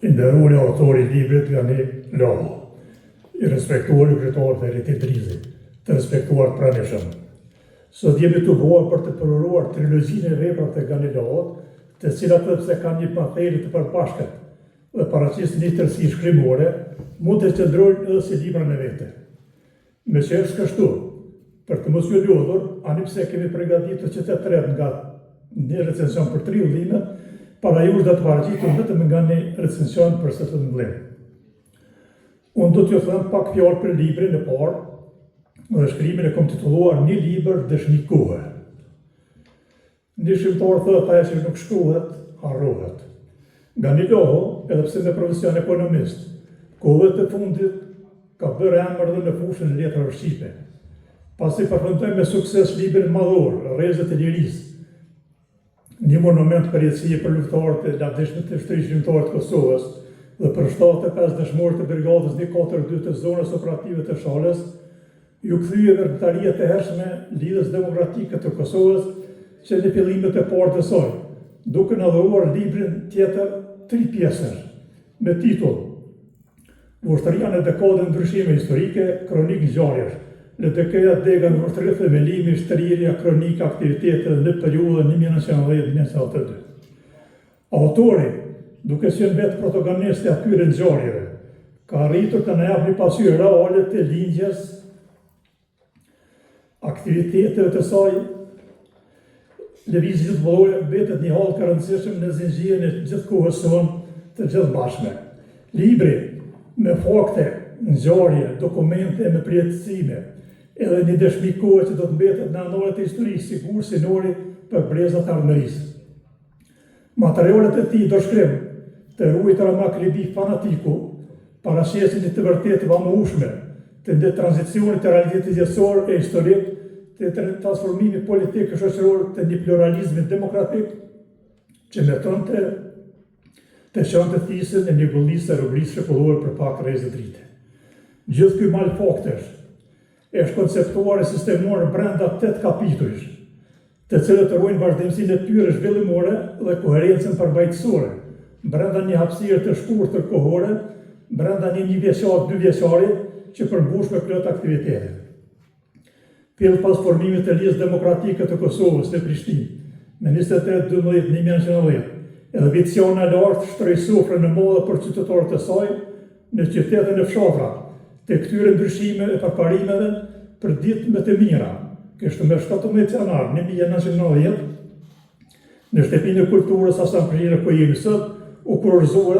i nderuari autori i librit Gani Lahu, i respektuar kryetar Ferit Idrizi, të respektuar pranishëm. Sot jemi të vuar për të përuruar trilogjinë e veprave të Gani Lahut, të cilat pse kanë një patheri të përbashkët dhe paraqisin një tërësi shkrimore, mund të qëndrojnë edhe si libra në vete. Me që është kështu, për të mos ju lodhur, ani pse kemi përgatitur që të tret nga një recension për 3 udhime, para jush do të paraqitur vetëm nga një recension për së të mbledh. Unë do t'ju them pak fjalë për librin e parë, dhe shkrimin e kom titulluar Një libër dëshmi kohe. Një shqiptar thotë ajo që nuk shkruhet, harrohet. Gani Lahu, edhe pse me profesion ekonomist, kohëve të fundit ka bërë emër dhe në fushën e letrave shqipe. Pasi përfundoi me sukses librin madhor, Rrezet e Lirisë, një monument përjetësie për luftarët e lavdishmit të shtrisë shqiptare të Kosovës dhe për 75 dëshmorë të brigadës 142 të zonës operative të Shalës, ju kthye vërtetaria të hershme lidhjes demokratike të Kosovës që në fillimet e parë të saj, duke na dhuruar librin tjetër 3 pjesësh me titull Ushtria në dekadën ndryshime historike, kronik ngjarjesh, në dekada dega në ushtri themelimi, shtrirja, kronika, aktivitetet në periudhën 1990-1992. Autori, duke qenë vetë protagonist e atyre ngjarjeve, ka arritur të na japë një pasqyrë reale të lindjes, aktiviteteve të saj, lëvizjes vëllore mbetet një hall të rëndësishëm në zinxhirin e gjithë kohës sonë të gjithëbashme. Libri me fakte, ngjarje, dokumente me përjetësime, edhe një dëshmi kohe që do të mbetet në anëret e historisë, sigur si nori për brezat e armërisë. Materialet e tij do shkrim të ruajtura me akribi fanatiku, paraqesin të vërtetë vamueshme të një tranzicionit të realitetit jetësor e historik, të transformimit politik e shoqëror të një pluralizmi demokratik që meton të shënte thjesën e një gullisë e rubrisë shekullore për pak rrezë drite. Gjithë ky mal faktesh është konceptuar e sistemuar brenda 8 kapitujsh, të cilët ruajnë vazhdimsinë e tyre zhvillimore dhe koherencën përballësore, brenda një hapësire të shkurtër kohore, brenda një vjeçar, 2 vjeçari që përmbush me plot aktivitete. Fill pas formimit të Ligjit Demokratike të Kosovës në Prishtinë, me 23/12/1990, edhe viciona lartë shtroi sofrën në modë për qytetarët e saj në qytetet e fshatra, të këtyre ndryshime e përparimeve për ditë më të mira, kështu me 17 janar 1990, në shtëpinë e kulturës Hasan Prishtinë ku jemi sot, u kurorzuar